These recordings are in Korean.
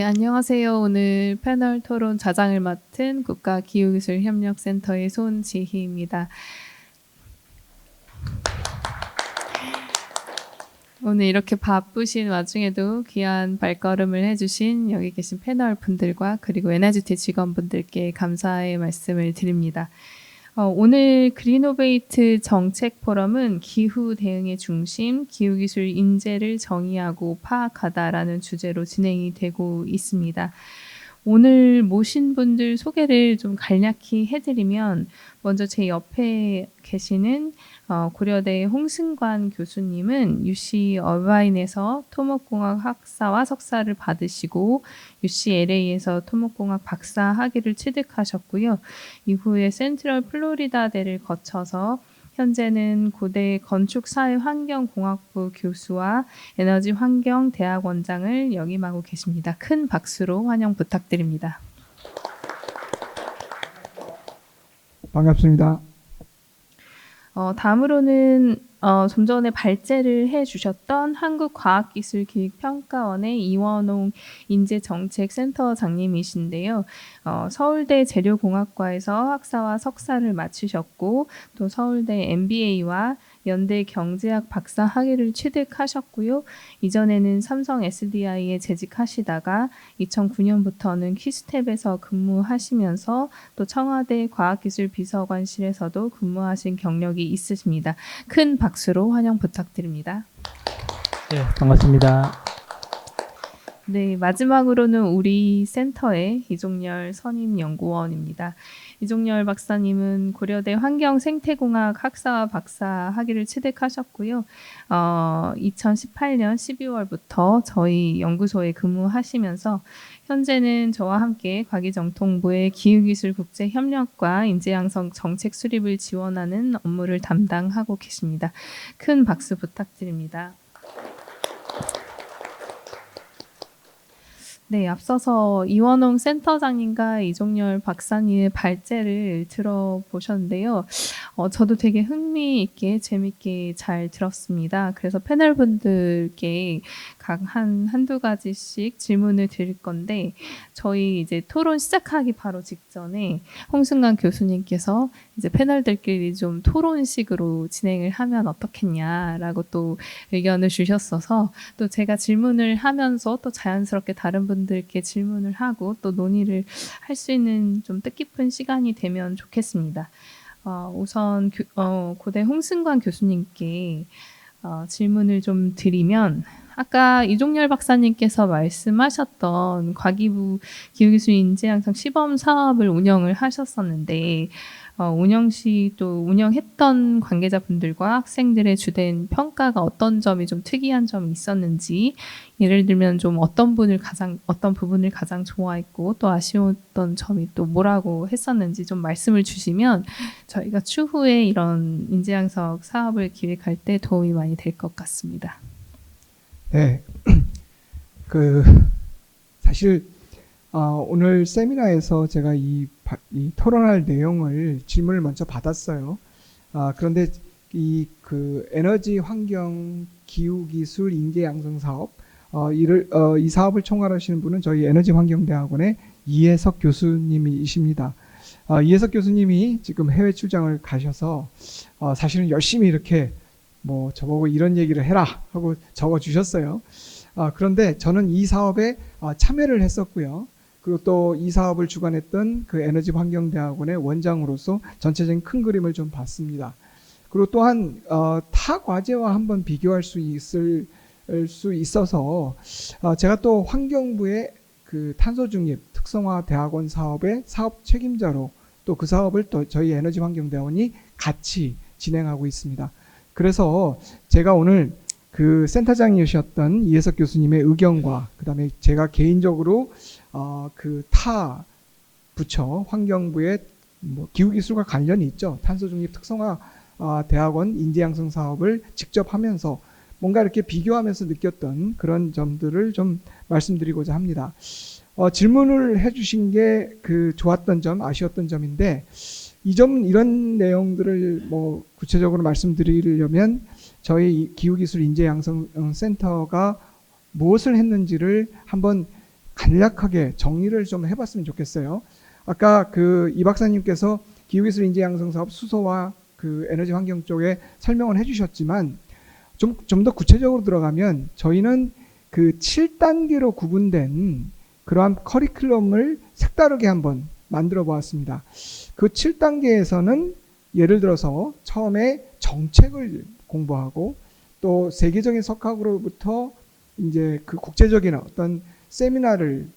안녕하세요. 오늘 패널 토론 자장을 맡은 국가기후기술협력센터의 손지희입니다. 오늘 이렇게 바쁘신 와중에도 귀한 발걸음을 해주신 여기 계신 패널 분들과 그리고 에너지티 직원분들께 감사의 말씀을 드립니다. 오늘 그린오베이트 정책 포럼은 기후 대응의 중심, 기후기술 인재를 정의하고 파악하다라는 주제로 진행이 되고 있습니다. 오늘 모신 분들 소개를 좀 간략히 해드리면 먼저 제 옆에 계시는 고려대 홍승관 교수님은 UC 얼바인에서 토목공학 학사와 석사를 받으시고 UCLA에서 토목공학 박사 학위를 취득하셨고요. 이후에 센트럴 플로리다대를 거쳐서 현재는 고대 건축사회환경공학부 교수와 에너지환경대학원장을 역임하고 계십니다. 큰 박수로 환영 부탁드립니다. 반갑습니다. 다음으로는 좀 전에 발제를 해주셨던 한국과학기술기획평가원의 이원홍 인재정책센터장님이신데요. 서울대 재료공학과에서 학사와 석사를 마치셨고 또 서울대 MBA와 연대 경제학 박사 학위를 취득하셨고요. 이전에는 삼성 SDI에 재직하시다가 2009년부터는 퀴스텝에서 근무하시면서 또 청와대 과학기술비서관실에서도 근무하신 경력이 있으십니다. 큰 박수로 환영 부탁드립니다. 네, 반갑습니다. 네, 마지막으로는 우리 센터의 이종열 선임연구원입니다. 이종열 박사님은 고려대 환경생태공학 학사와 박사 학위를 취득하셨고요. 2018년 12월부터 저희 연구소에 근무하시면서 현재는 저와 함께 과기정통부의 기후기술국제협력과 인재양성 정책 수립을 지원하는 업무를 담당하고 계십니다. 큰 박수 부탁드립니다. 네, 앞서서 이원홍 센터장님과 이종열 박사님의 발제를 들어보셨는데요. 저도 되게 흥미있게 재밌게 잘 들었습니다. 그래서 패널분들께 각 한두 가지씩 질문을 드릴 건데 저희 이제 토론 시작하기 바로 직전에 홍승관 교수님께서 이제 패널들끼리 좀 토론식으로 진행을 하면 어떻겠냐라고 또 의견을 주셨어서 또 제가 질문을 하면서 또 자연스럽게 다른 분들께 질문을 하고 또 논의를 할 수 있는 좀 뜻깊은 시간이 되면 좋겠습니다. 우선 고대 홍승관 교수님께 질문을 좀 드리면 아까 이종열 박사님께서 말씀하셨던 과기부 기후기술 인재양성 시범 사업을 운영을 하셨었는데 운영 시 또 운영했던 관계자분들과 학생들의 주된 평가가 어떤 점이 좀 특이한 점이 있었는지, 예를 들면 좀 어떤 부분을 가장 좋아했고 또 아쉬웠던 점이 또 뭐라고 했었는지 좀 말씀을 주시면 저희가 추후에 이런 인재양성 사업을 기획할 때 도움이 많이 될 것 같습니다. 네, 사실 오늘 세미나에서 제가 이 토론할 내용을 질문을 먼저 받았어요. 그런데 이 에너지 환경 기후 기술 인재 양성 사업 이 사업을 총괄하시는 분은 저희 에너지환경대학원의 이혜석 교수님이십니다. 이혜석 교수님이 지금 해외 출장을 가셔서 사실은 열심히 이렇게 뭐 저보고 이런 얘기를 해라 하고 적어 주셨어요. 그런데 저는 이 사업에 참여를 했었고요. 그리고 또 이 사업을 주관했던 그 에너지환경대학원의 원장으로서 전체적인 큰 그림을 좀 봤습니다. 그리고 또한 타 과제와 한번 비교할 수 있어서 제가 또 환경부의 그 탄소중립 특성화 대학원 사업의 사업 책임자로 또 그 사업을 또 저희 에너지환경대학원이 같이 진행하고 있습니다. 그래서 제가 오늘 그 센터장이셨던 이혜석 교수님의 의견과 그다음에 제가 개인적으로 그 타 부처 환경부의 뭐 기후기술과 관련이 있죠. 탄소중립 특성화 대학원 인재양성 사업을 직접 하면서 뭔가 이렇게 비교하면서 느꼈던 그런 점들을 좀 말씀드리고자 합니다. 질문을 해주신 게 좋았던 점, 아쉬웠던 점인데 이런 내용들을 뭐 구체적으로 말씀드리려면 저희 기후기술 인재양성센터가 무엇을 했는지를 한번 간략하게 정리를 좀 해봤으면 좋겠어요. 아까 그 이 박사님께서 기후기술 인재양성사업 수소와 그 에너지 환경 쪽에 설명을 해주셨지만 좀 더 구체적으로 들어가면 저희는 그 7단계로 구분된 그러한 커리큘럼을 색다르게 한번 만들어 보았습니다. 그 7단계에서는 예를 들어서 처음에 정책을 공부하고 또 세계적인 석학으로부터 이제 그 국제적인 어떤 세미나를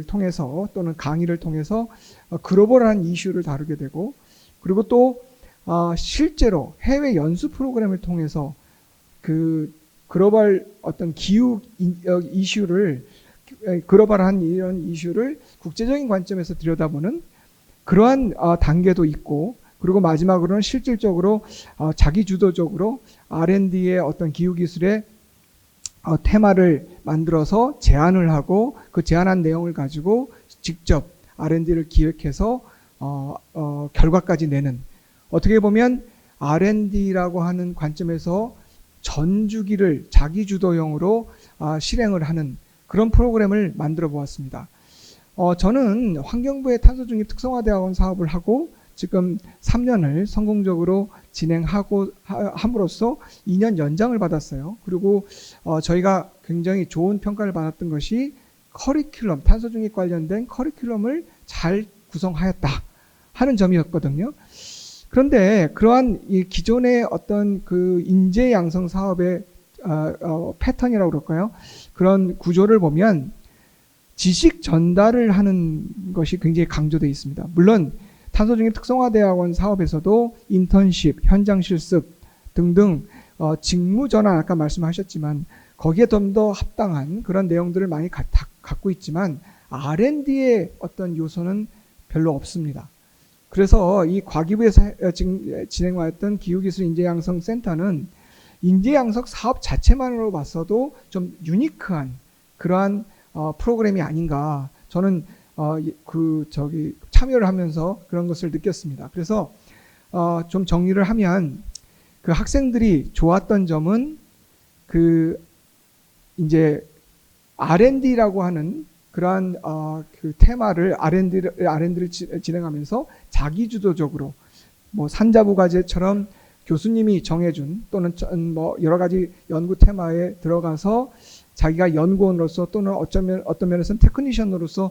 통해서 또는 강의를 통해서 글로벌한 이슈를 다루게 되고, 그리고 또 실제로 해외 연수 프로그램을 통해서 그 글로벌 어떤 기후 이슈를, 글로벌한 이런 이슈를 국제적인 관점에서 들여다보는 그러한 단계도 있고, 그리고 마지막으로는 실질적으로 자기 주도적으로 R&D의 어떤 기후 기술의 테마를 만들어서 제안을 하고 그 제안한 내용을 가지고 직접 R&D를 기획해서 결과까지 내는, 어떻게 보면 R&D라고 하는 관점에서 전주기를 자기 주도형으로 실행을 하는 그런 프로그램을 만들어 보았습니다. 저는 환경부의 탄소중립 특성화대학원 사업을 하고 지금 3년을 성공적으로 진행하고 함으로써 2년 연장을 받았어요. 그리고 저희가 굉장히 좋은 평가를 받았던 것이 커리큘럼, 탄소중립 관련된 커리큘럼을 잘 구성하였다 하는 점이었거든요. 그런데 그러한 이 기존의 어떤 그 인재 양성 사업의 패턴이라고 그럴까요? 그런 구조를 보면 지식 전달을 하는 것이 굉장히 강조되어 있습니다. 물론 탄소중립 특성화대학원 사업에서도 인턴십, 현장 실습 등등 직무 전환 아까 말씀하셨지만 거기에 좀 더 합당한 그런 내용들을 많이 갖고 있지만 R&D의 어떤 요소는 별로 없습니다. 그래서 이 과기부에서 진행하였던 기후기술 인재양성센터는 인재양성 사업 자체만으로 봤어도 좀 유니크한 그러한 프로그램이 아닌가, 저는 참여를 하면서 그런 것을 느꼈습니다. 그래서 좀 정리를 하면 그 학생들이 좋았던 점은 이제 R&D라고 하는 그러한 그 테마를 R&D를 진행하면서 자기주도적으로 뭐 산자부 과제처럼 교수님이 정해준 또는 뭐 여러 가지 연구 테마에 들어가서 자기가 연구원으로서 또는 어떤 면에서는 테크니션으로서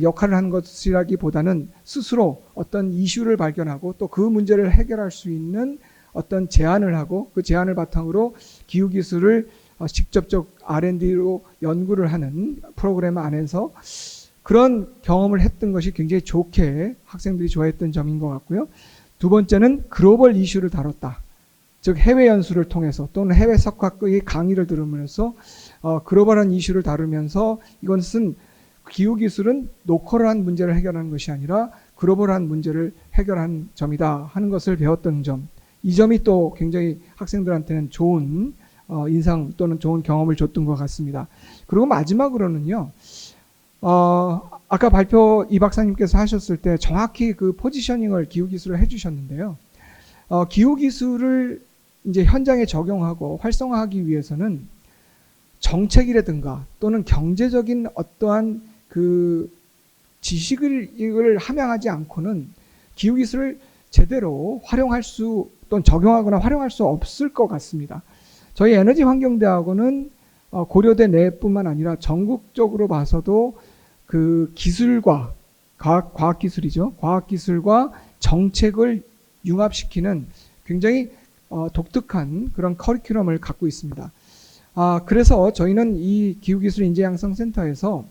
역할을 하는 것이라기보다는 스스로 어떤 이슈를 발견하고 또 그 문제를 해결할 수 있는 어떤 제안을 하고 그 제안을 바탕으로 기후기술을 직접적 R&D로 연구를 하는 프로그램 안에서 그런 경험을 했던 것이 굉장히 좋게 학생들이 좋아했던 점인 것 같고요. 두 번째는 글로벌 이슈를 다뤘다. 즉 해외 연수를 통해서 또는 해외 석학의 강의를 들으면서 글로벌한 이슈를 다루면서 이것은 기후기술은 로컬한 문제를 해결하는 것이 아니라 글로벌한 문제를 해결하는 점이다 하는 것을 배웠던 점, 이 점이 또 굉장히 학생들한테는 좋은 인상 또는 좋은 경험을 줬던 것 같습니다. 그리고 마지막으로는요, 아까 발표 이 박사님께서 하셨을 때 정확히 그 포지셔닝을 기후기술을 해주셨는데요. 기후기술을 이제 현장에 적용하고 활성화하기 위해서는 정책이라든가 또는 경제적인 어떠한 그 지식을 함양하지 않고는 기후기술을 제대로 활용할 수 또는 적용하거나 활용할 수 없을 것 같습니다. 저희 에너지환경대학원은 고려대 내뿐만 아니라 전국적으로 봐서도 그 기술과 과학기술이죠. 과학기술과 정책을 융합시키는 굉장히 독특한 그런 커리큘럼을 갖고 있습니다. 그래서 저희는 이 기후기술 인재양성센터에서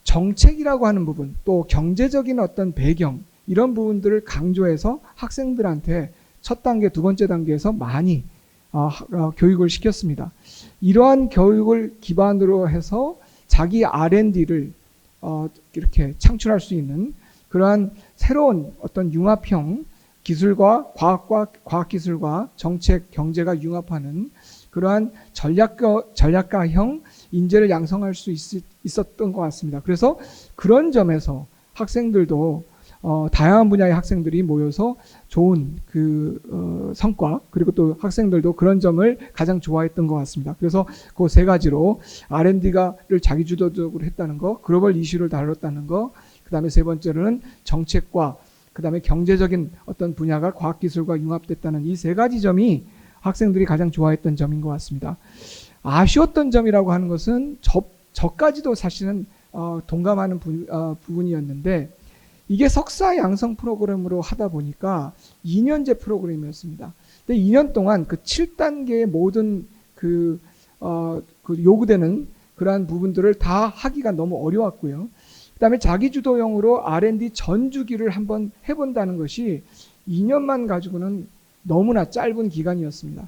정책이라고 하는 부분, 또 경제적인 어떤 배경, 이런 부분들을 강조해서 학생들한테 첫 단계, 두 번째 단계에서 많이 교육을 시켰습니다. 이러한 교육을 기반으로 해서 자기 R&D를 이렇게 창출할 수 있는 그러한 새로운 어떤 융합형 기술과 과학기술과 정책, 경제가 융합하는 그러한 전략가형 인재를 양성할 수 있었던 것 같습니다. 그래서 그런 점에서 학생들도 다양한 분야의 학생들이 모여서 좋은 성과, 그리고 또 학생들도 그런 점을 가장 좋아했던 것 같습니다. 그래서 그 세 가지로 R&D를 자기주도적으로 했다는 거, 글로벌 이슈를 다뤘다는 거, 그 다음에 세 번째로는 정책과 그 다음에 경제적인 어떤 분야가 과학기술과 융합됐다는 이 세 가지 점이 학생들이 가장 좋아했던 점인 것 같습니다. 아쉬웠던 점이라고 하는 것은 저까지도 사실은 동감하는 부분이었는데, 이게 석사 양성 프로그램으로 하다 보니까 2년제 프로그램이었습니다. 근데 2년 동안 그 7단계의 모든 그 요구되는 그러한 부분들을 다 하기가 너무 어려웠고요. 그 다음에 자기주도형으로 R&D 전주기를 한번 해본다는 것이 2년만 가지고는 너무나 짧은 기간이었습니다.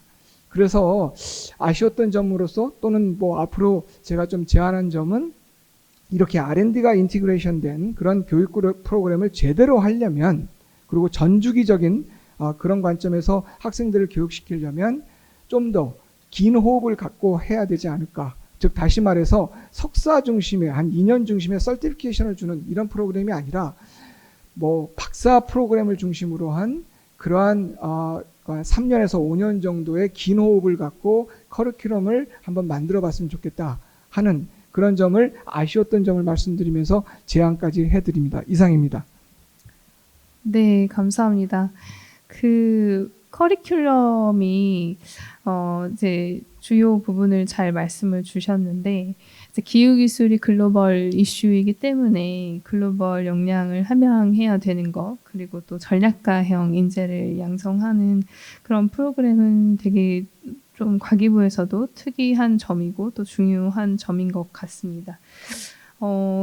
그래서 아쉬웠던 점으로서, 또는 뭐 앞으로 제가 좀 제안한 점은, 이렇게 R&D가 인티그레이션 된 그런 교육 프로그램을 제대로 하려면, 그리고 전주기적인 그런 관점에서 학생들을 교육시키려면 좀 더 긴 호흡을 갖고 해야 되지 않을까. 즉 다시 말해서 석사 중심의, 한 2년 중심의 서티피케이션을 주는 이런 프로그램이 아니라 뭐 박사 프로그램을 중심으로 한 그러한 3년에서 5년 정도의 긴 호흡을 갖고 커리큘럼을 한번 만들어 봤으면 좋겠다 하는 그런 점을, 아쉬웠던 점을 말씀드리면서 제안까지 해드립니다. 이상입니다. 네, 감사합니다. 그 커리큘럼이 이제 주요 부분을 잘 말씀을 주셨는데, 이제 기후기술이 글로벌 이슈이기 때문에 글로벌 역량을 함양해야 되는 것, 그리고 또 전략가형 인재를 양성하는 그런 프로그램은 되게 좀 과기부에서도 특이한 점이고 또 중요한 점인 것 같습니다.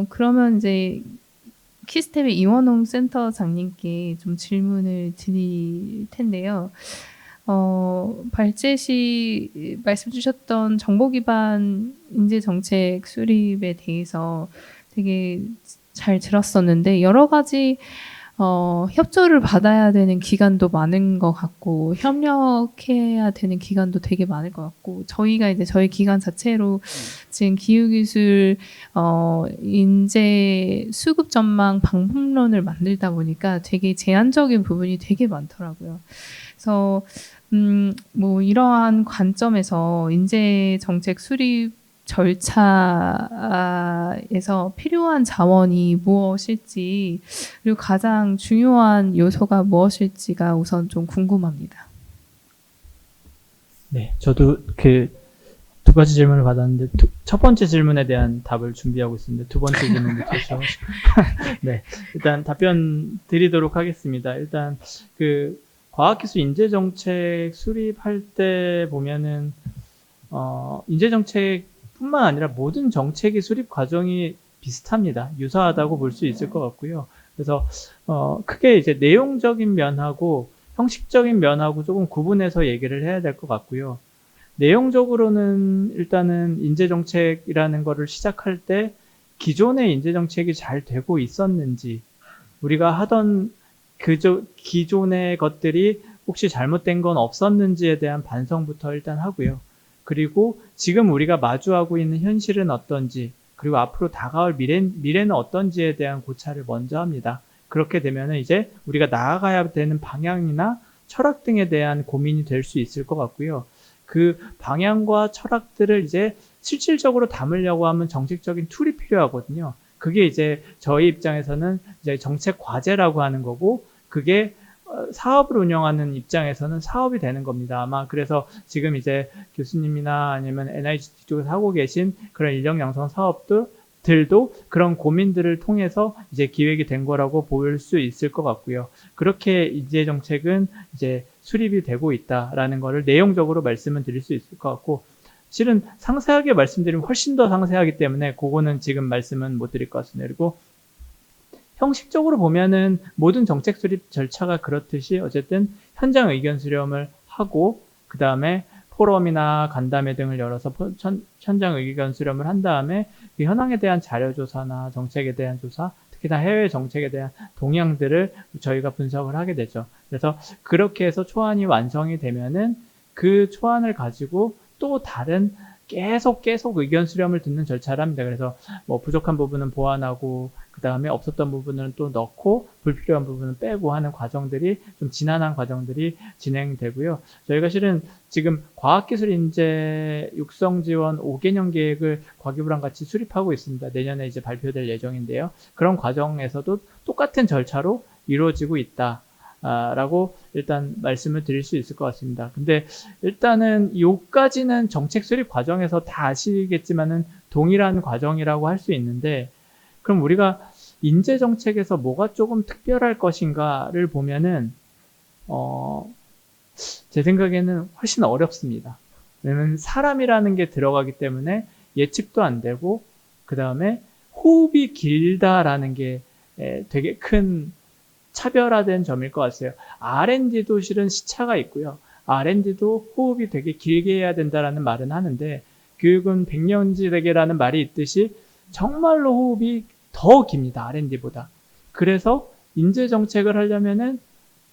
그러면 이제 키스텝의 이원홍 센터장님께 좀 질문을 드릴 텐데요. 발제시 말씀 주셨던 정보 기반 인재 정책 수립에 대해서 되게 잘 들었었는데, 여러 가지 협조를 받아야 되는 기간도 많은 것 같고, 협력해야 되는 기간도 되게 많을 것 같고, 저희가 이제 저희 기관 자체로 지금 기후기술 인재 수급 전망 방법론을 만들다 보니까 되게 제한적인 부분이 되게 많더라고요. 그래서 뭐 이러한 관점에서 인재 정책 수립 절차에서 필요한 자원이 무엇일지, 그리고 가장 중요한 요소가 무엇일지가 우선 좀 궁금합니다. 네, 저도 그 두 가지 질문을 받았는데 첫 번째 질문에 대한 답을 준비하고 있었는데 두 번째 질문부터 시작하시고 네, 일단 답변 드리도록 하겠습니다. 일단 그 과학기술 인재정책 수립할 때 보면은 인재정책뿐만 아니라 모든 정책의 수립 과정이 비슷합니다. 유사하다고 볼 수 있을 것 같고요. 그래서 크게 이제 내용적인 면하고 형식적인 면하고 조금 구분해서 얘기를 해야 될 것 같고요. 내용적으로는 일단은 인재정책이라는 거를 시작할 때 기존의 인재정책이 잘 되고 있었는지, 우리가 하던 기존의 것들이 혹시 잘못된 건 없었는지에 대한 반성부터 일단 하고요. 그리고 지금 우리가 마주하고 있는 현실은 어떤지, 그리고 앞으로 다가올 미래는 어떤지에 대한 고찰을 먼저 합니다. 그렇게 되면은 이제 우리가 나아가야 되는 방향이나 철학 등에 대한 고민이 될 수 있을 것 같고요. 그 방향과 철학들을 이제 실질적으로 담으려고 하면 정책적인 툴이 필요하거든요. 그게 이제 저희 입장에서는 이제 정책 과제라고 하는 거고, 그게 사업을 운영하는 입장에서는 사업이 되는 겁니다. 아마 그래서 지금 이제 교수님이나 아니면 NICT 쪽에서 하고 계신 그런 인력 양성 사업들도 그런 고민들을 통해서 이제 기획이 된 거라고 볼 수 있을 것 같고요. 그렇게 인재 정책은 이제 수립이 되고 있다라는 거를 내용적으로 말씀을 드릴 수 있을 것 같고, 실은 상세하게 말씀드리면 훨씬 더 상세하기 때문에 그거는 지금 말씀은 못 드릴 것 같습니다. 그리고 형식적으로 보면은 모든 정책 수립 절차가 그렇듯이 어쨌든 현장 의견 수렴을 하고, 그 다음에 포럼이나 간담회 등을 열어서 현장 의견 수렴을 한 다음에 그 현황에 대한 자료 조사나 정책에 대한 조사, 특히나 해외 정책에 대한 동향들을 저희가 분석을 하게 되죠. 그래서 그렇게 해서 초안이 완성이 되면은 그 초안을 가지고 또 다른 계속 의견 수렴을 듣는 절차를 합니다. 그래서 뭐 부족한 부분은 보완하고 그 다음에 없었던 부분은 또 넣고 불필요한 부분은 빼고 하는 과정들이 좀 지난한 과정들이 진행되고요. 저희가 실은 지금 과학기술인재 육성지원 5개년 계획을 과기부랑 같이 수립하고 있습니다. 내년에 이제 발표될 예정인데요. 그런 과정에서도 똑같은 절차로 이루어지고 있다. 라고 일단 말씀을 드릴 수 있을 것 같습니다. 근데 일단은 요까지는 정책 수립 과정에서 다 아시겠지만은 동일한 과정이라고 할 수 있는데, 그럼 우리가 인재 정책에서 뭐가 조금 특별할 것인가를 보면은 제 생각에는 훨씬 어렵습니다. 왜냐면 사람이라는 게 들어가기 때문에 예측도 안 되고, 그 다음에 호흡이 길다라는 게 되게 큰 차별화된 점일 것 같아요. R&D도 실은 시차가 있고요. R&D도 호흡이 되게 길게 해야 된다라는 말은 하는데, 교육은 백년지대계라는 말이 있듯이 정말로 호흡이 더 깁니다. R&D보다. 그래서 인재 정책을 하려면은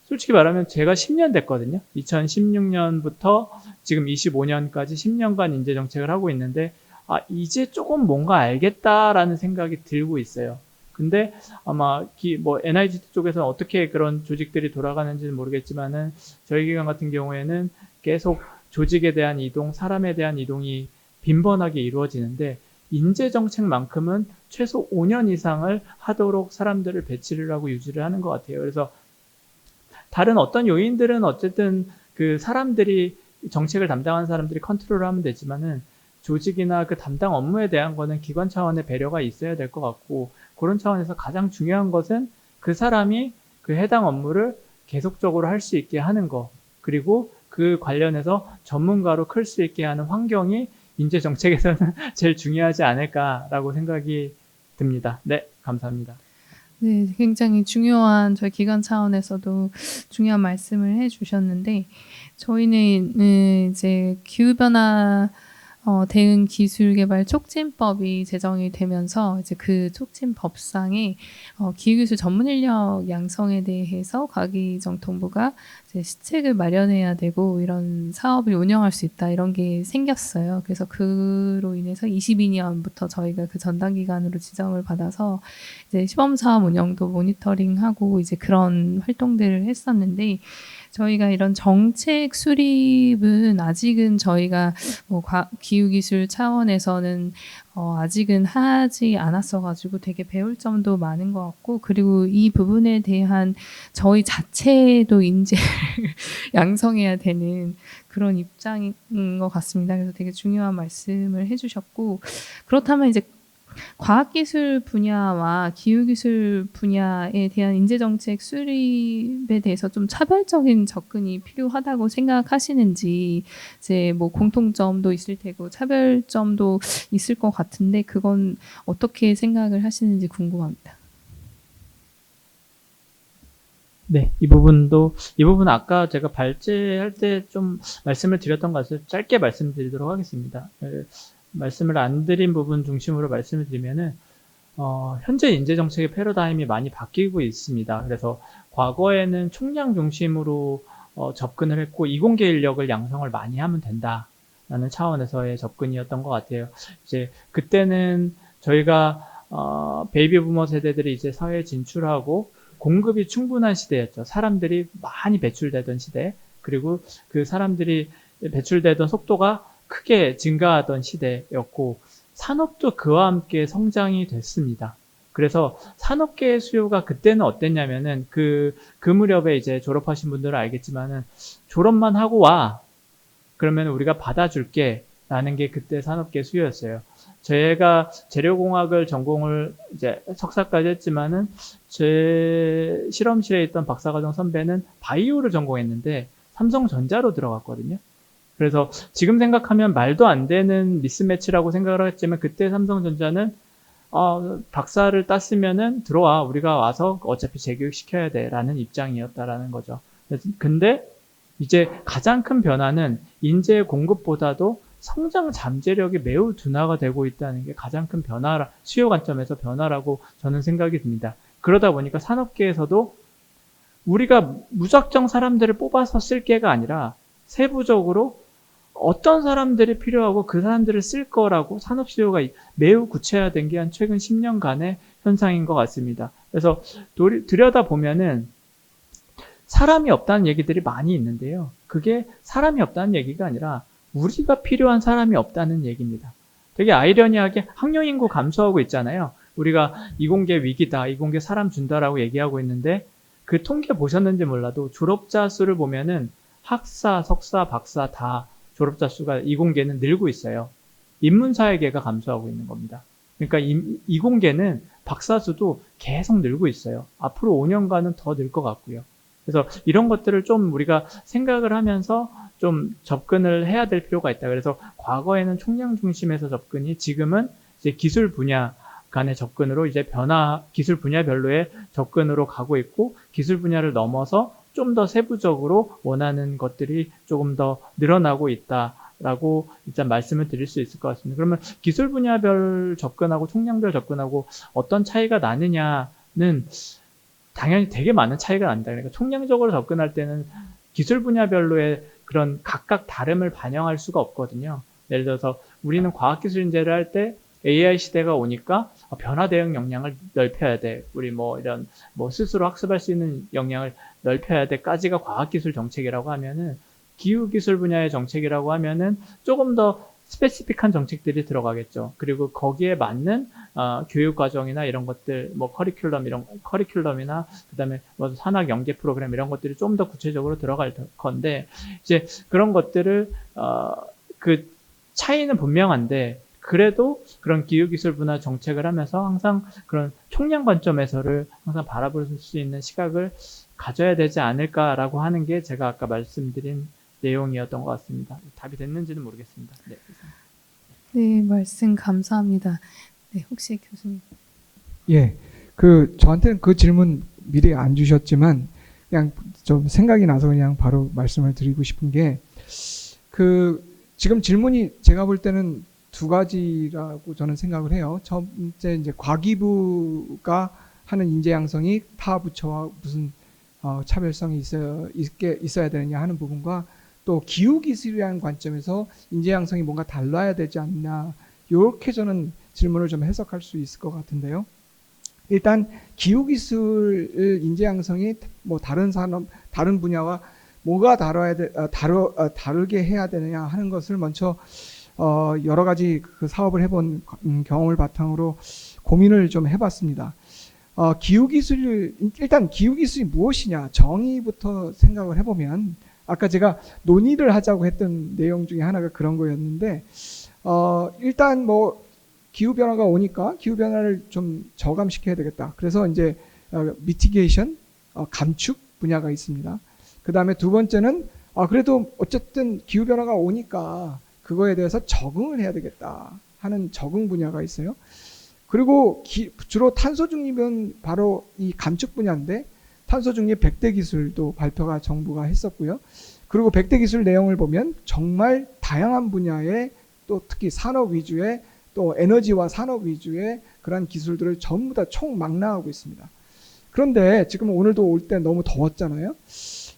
솔직히 말하면 제가 10년 됐거든요. 2016년부터 지금 25년까지 10년간 인재 정책을 하고 있는데, 이제 조금 뭔가 알겠다라는 생각이 들고 있어요. 근데 아마 NIGT 쪽에서는 어떻게 그런 조직들이 돌아가는지는 모르겠지만은 저희 기관 같은 경우에는 계속 조직에 대한 이동, 사람에 대한 이동이 빈번하게 이루어지는데, 인재 정책만큼은 최소 5년 이상을 하도록 사람들을 배치를 하고 유지를 하는 것 같아요. 그래서 다른 어떤 요인들은 어쨌든 그 사람들이, 정책을 담당하는 사람들이 컨트롤을 하면 되지만은 조직이나 그 담당 업무에 대한 거는 기관 차원의 배려가 있어야 될 것 같고, 그런 차원에서 가장 중요한 것은 그 사람이 그 해당 업무를 계속적으로 할 수 있게 하는 거, 그리고 그 관련해서 전문가로 클 수 있게 하는 환경이 인재 정책에서는 제일 중요하지 않을까라고 생각이 듭니다. 네, 감사합니다. 네, 굉장히 중요한 저희 기관 차원에서도 중요한 말씀을 해주셨는데, 저희는 이제 기후변화 대응 기술 개발 촉진법이 제정이 되면서 이제 그 촉진법상에 기후기술 전문 인력 양성에 대해서 과기정통부가 이제 시책을 마련해야 되고 이런 사업을 운영할 수 있다 이런 게 생겼어요. 그래서 그로 인해서 22년부터 저희가 그 전담 기관으로 지정을 받아서 이제 시범 사업 운영도 모니터링하고 이제 그런 활동들을 했었는데, 저희가 이런 정책 수립은 아직은 저희가 기후기술 차원에서는 아직은 하지 않았어가지고 되게 배울 점도 많은 것 같고, 그리고 이 부분에 대한 저희 자체도 인재를 양성해야 되는 그런 입장인 것 같습니다. 그래서 되게 중요한 말씀을 해주셨고, 그렇다면 이제 과학기술 분야와 기후기술 분야에 대한 인재정책 수립에 대해서 좀 차별적인 접근이 필요하다고 생각하시는지, 이제 뭐 공통점도 있을 테고 차별점도 있을 것 같은데 그건 어떻게 생각을 하시는지 궁금합니다. 네, 이 부분 아까 제가 발제할 때 좀 말씀을 드렸던 것을 짧게 말씀드리도록 하겠습니다. 말씀을 안 드린 부분 중심으로 말씀을 드리면은, 현재 인재 정책의 패러다임이 많이 바뀌고 있습니다. 그래서 과거에는 총량 중심으로 접근을 했고, 이공계 인력을 양성을 많이 하면 된다라는 차원에서의 접근이었던 것 같아요. 이제 그때는 저희가 베이비 부머 세대들이 이제 사회에 진출하고 공급이 충분한 시대였죠. 사람들이 많이 배출되던 시대, 그리고 그 사람들이 배출되던 속도가 크게 증가하던 시대였고, 산업도 그와 함께 성장이 됐습니다. 그래서 산업계의 수요가 그때는 어땠냐면은 그 무렵에 이제 졸업하신 분들은 알겠지만은 졸업만 하고 와, 그러면 우리가 받아줄게 라는 게 그때 산업계 수요였어요. 제가 재료공학을 전공을 이제 석사까지 했지만은 제 실험실에 있던 박사과정 선배는 바이오를 전공했는데 삼성전자로 들어갔거든요. 그래서 지금 생각하면 말도 안 되는 미스매치라고 생각을 했지만, 그때 삼성전자는 박사를 땄으면은 들어와, 우리가 와서 어차피 재교육 시켜야 돼 라는 입장이었다라는 거죠. 근데 이제 가장 큰 변화는 인재 공급보다도 성장 잠재력이 매우 둔화가 되고 있다는 게 가장 큰 수요 관점에서 변화라고 저는 생각이 듭니다. 그러다 보니까 산업계에서도 우리가 무작정 사람들을 뽑아서 쓸 게가 아니라 세부적으로 어떤 사람들이 필요하고 그 사람들을 쓸 거라고 산업 시효가 매우 구체화된 게 한 최근 10년간의 현상인 것 같습니다. 그래서 들여다보면은 사람이 없다는 얘기들이 많이 있는데요. 그게 사람이 없다는 얘기가 아니라 우리가 필요한 사람이 없다는 얘기입니다. 되게 아이러니하게 학령 인구 감소하고 있잖아요. 우리가 이공계 위기다, 이공계 사람 준다라고 얘기하고 있는데 그 통계 보셨는지 몰라도 졸업자 수를 보면은 학사, 석사, 박사 다 졸업자 수가 이공계는 늘고 있어요. 인문사회계가 감소하고 있는 겁니다. 그러니까 이공계는 박사 수도 계속 늘고 있어요. 앞으로 5년간은 더 늘 것 같고요. 그래서 이런 것들을 좀 우리가 생각을 하면서 좀 접근을 해야 될 필요가 있다. 그래서 과거에는 총량 중심에서 접근이 지금은 이제 기술 분야 간의 접근으로 이제 기술 분야별로의 접근으로 가고 있고 기술 분야를 넘어서 좀 더 세부적으로 원하는 것들이 조금 더 늘어나고 있다라고 일단 말씀을 드릴 수 있을 것 같습니다. 그러면 기술 분야별 접근하고 총량별 접근하고 어떤 차이가 나느냐는 당연히 되게 많은 차이가 난다. 그러니까 총량적으로 접근할 때는 기술 분야별로의 그런 각각 다름을 반영할 수가 없거든요. 예를 들어서 우리는 과학기술 인재를 할 때 AI 시대가 오니까 변화 대응 역량을 넓혀야 돼. 우리 이런 스스로 학습할 수 있는 역량을 넓혀야 돼까지가 과학기술 정책이라고 하면은 기후기술 분야의 정책이라고 하면은 조금 더 스페시픽한 정책들이 들어가겠죠. 그리고 거기에 맞는 교육 과정이나 이런 것들, 커리큘럼이나 그다음에 산학 연계 프로그램 이런 것들이 좀 더 구체적으로 들어갈 건데 이제 그런 것들을 그 차이는 분명한데 그래도 그런 기후기술 분야 정책을 하면서 항상 그런 총량 관점에서를 항상 바라볼 수 있는 시각을 가져야 되지 않을까라고 하는 게 제가 아까 말씀드린 내용이었던 것 같습니다. 답이 됐는지는 모르겠습니다. 네. 네, 말씀 감사합니다. 네, 혹시 교수님. 예, 저한테는 그 질문 미리 안 주셨지만 그냥 좀 생각이 나서 그냥 바로 말씀을 드리고 싶은 게 지금 질문이 제가 볼 때는 두 가지라고 저는 생각을 해요. 첫 번째 이제 과기부가 하는 인재 양성이 타 부처와 무슨 차별성이 있어야 되느냐 하는 부분과 또 기후기술이라는 관점에서 인재 양성이 뭔가 달라야 되지 않나 이렇게 저는 질문을 좀 해석할 수 있을 것 같은데요. 일단 기후기술 인재 양성이 다른 산업, 다른 분야와 뭐가 다르게 해야 되느냐 하는 것을 먼저 여러 가지 그 사업을 해본 경험을 바탕으로 고민을 좀 해봤습니다. 일단 기후기술이 무엇이냐 정의부터 생각을 해보면 아까 제가 논의를 하자고 했던 내용 중에 하나가 그런 거였는데 일단 기후변화가 오니까 기후변화를 좀 저감시켜야 되겠다. 그래서 이제 미티게이션, 감축 분야가 있습니다. 그 다음에 두 번째는 그래도 어쨌든 기후변화가 오니까 그거에 대해서 적응을 해야 되겠다 하는 적응 분야가 있어요. 그리고 주로 탄소 중립은 바로 이 감축 분야인데 탄소 중립 100대 기술도 발표가 정부가 했었고요. 그리고 100대 기술 내용을 보면 정말 다양한 분야의 또 특히 산업 위주의 또 에너지와 산업 위주의 그런 기술들을 전부 다 총망라하고 있습니다. 그런데 지금 오늘도 올 때 너무 더웠잖아요.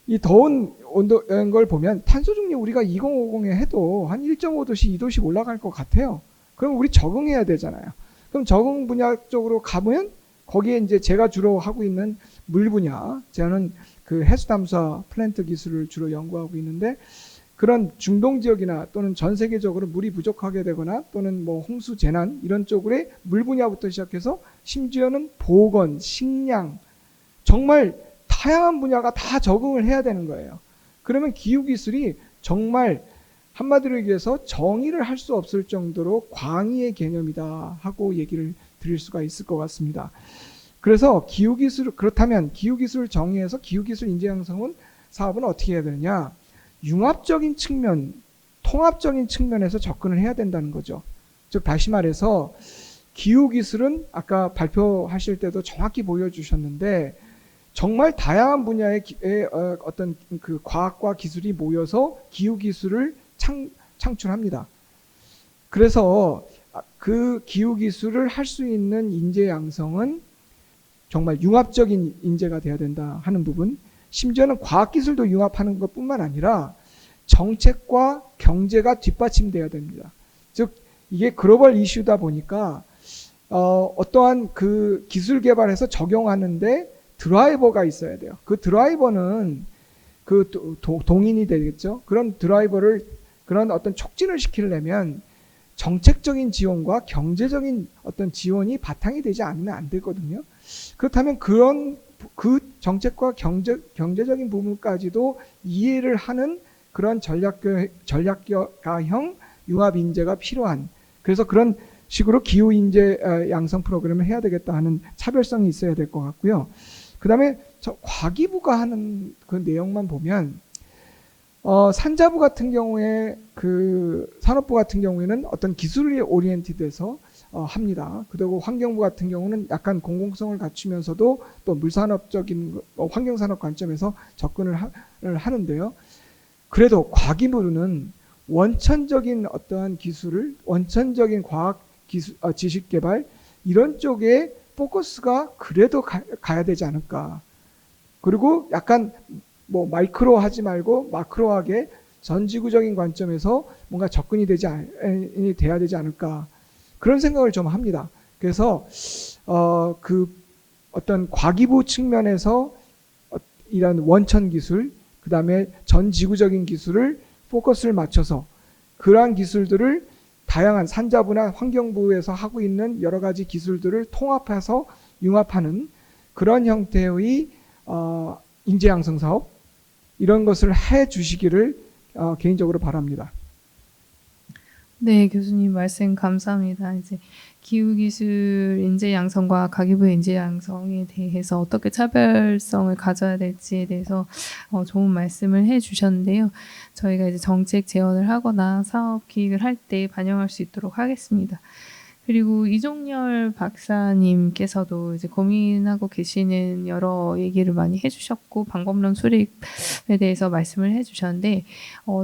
이 더운 온도인 걸 보면 탄소 중립 우리가 2050에 해도 한 1.5도씩 2도씩 올라갈 것 같아요. 그럼 우리 적응해야 되잖아요. 그럼 적응 분야 쪽으로 가면 거기에 이제 제가 주로 하고 있는 물 분야, 저는 그 해수 담수화 플랜트 기술을 주로 연구하고 있는데 그런 중동 지역이나 또는 전 세계적으로 물이 부족하게 되거나 또는 홍수 재난 이런 쪽으로 물 분야부터 시작해서 심지어는 보건, 식량 정말 다양한 분야가 다 적응을 해야 되는 거예요. 그러면 기후기술이 정말 한마디로 얘기해서 정의를 할 수 없을 정도로 광의의 개념이다 하고 얘기를 드릴 수가 있을 것 같습니다. 그래서 그렇다면 기후기술을 정의해서 기후기술 인재 양성 사업은 어떻게 해야 되느냐? 융합적인 측면, 통합적인 측면에서 접근을 해야 된다는 거죠. 즉 다시 말해서 기후기술은 아까 발표하실 때도 정확히 보여주셨는데 정말 다양한 분야의 어떤 그 과학과 기술이 모여서 기후기술을 창출합니다. 그래서 그 기후기술을 할 수 있는 인재 양성은 정말 융합적인 인재가 돼야 된다 하는 부분, 심지어는 과학기술도 융합하는 것뿐만 아니라 정책과 경제가 뒷받침돼야 됩니다. 즉 이게 글로벌 이슈다 보니까 어떠한 그 기술 개발해서 적용하는데 드라이버가 있어야 돼요. 그 드라이버는 그 동인이 되겠죠. 그런 드라이버를 그런 어떤 촉진을 시키려면 정책적인 지원과 경제적인 어떤 지원이 바탕이 되지 않으면 안 되거든요. 그렇다면 그 정책과 경제적인 부분까지도 이해를 하는 그런 전략가형 융합 인재가 필요한, 그래서 그런 식으로 기후 인재 양성 프로그램을 해야 되겠다 하는 차별성이 있어야 될 것 같고요. 그 다음에 과기부가 하는 그 내용만 보면 산자부 같은 경우에 그 산업부 같은 경우에는 어떤 기술이 오리엔티드해서 합니다. 그리고 환경부 같은 경우는 약간 공공성을 갖추면서도 또 물산업적인 환경산업 관점에서 접근을 하는데요. 그래도 과기부는 원천적인 어떠한 기술을, 원천적인 과학 기술, 지식 개발 이런 쪽에 포커스가 그래도 가야 되지 않을까. 그리고 약간 뭐 마이크로 하지 말고 마크로하게 전지구적인 관점에서 뭔가 접근이 돼야 되지 않을까. 그런 생각을 좀 합니다. 그래서 그 어떤 과기부 측면에서 이런 원천 기술, 그 다음에 전지구적인 기술을 포커스를 맞춰서 그러한 기술들을 다양한 산자부나 환경부에서 하고 있는 여러 가지 기술들을 통합해서 융합하는 그런 형태의 인재 양성 사업, 이런 것을 해 주시기를 개인적으로 바랍니다. 네, 교수님 말씀 감사합니다. 이제 기후기술 인재 양성과 과기부 인재 양성에 대해서 어떻게 차별성을 가져야 될지에 대해서 좋은 말씀을 해주셨는데요. 저희가 이제 정책 제언을 하거나 사업 기획을 할 때 반영할 수 있도록 하겠습니다. 그리고 이종열 박사님께서도 이제 고민하고 계시는 여러 얘기를 많이 해주셨고 방법론 수립에 대해서 말씀을 해주셨는데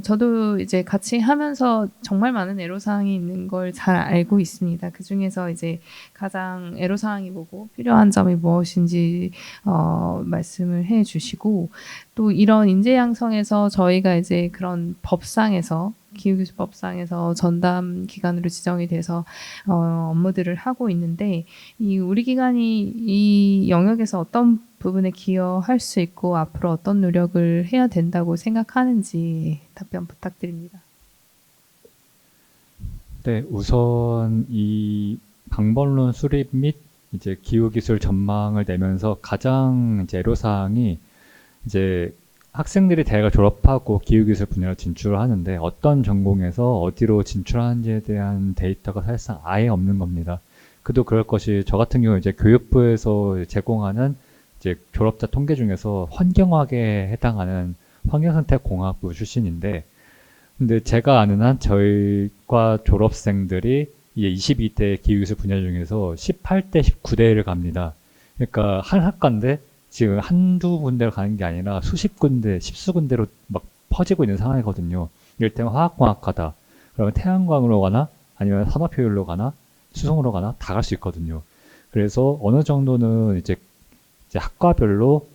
저도 이제 같이 하면서 정말 많은 애로사항이 있는 걸 잘 알고 있습니다. 그 중에서 이제 가장 애로사항이 뭐고 필요한 점이 무엇인지 말씀을 해주시고 또 이런 인재 양성에서 저희가 이제 그런 법상에서 기후기술법상에서 전담 기관으로 지정이 돼서 업무들을 하고 있는데 우리 기관이 이 영역에서 어떤 부분에 기여할 수 있고 앞으로 어떤 노력을 해야 된다고 생각하는지 답변 부탁드립니다. 네, 우선 이 방법론 수립 및 이제 기후기술 전망을 내면서 가장 이제 애로사항이 이제 학생들이 대학을 졸업하고 기후기술 분야로 진출을 하는데 어떤 전공에서 어디로 진출하는지에 대한 데이터가 사실상 아예 없는 겁니다. 그도 그럴 것이 저 같은 경우 이제 교육부에서 제공하는 이제 졸업자 통계 중에서 환경학에 해당하는 환경선택공학부 출신인데 근데 제가 아는 한 저희과 졸업생들이 이제 22대 기후기술 분야 중에서 18대, 19대를 갑니다. 그러니까 한 학과인데 지금 한두 군데로 가는 게 아니라 수십 군데, 십수 군데로 막 퍼지고 있는 상황이거든요. 이를테면 화학공학과다. 그러면 태양광으로 가나 아니면 산업효율로 가나 수송으로 가나 다 갈 수 있거든요. 그래서 어느 정도는 이제 학과별로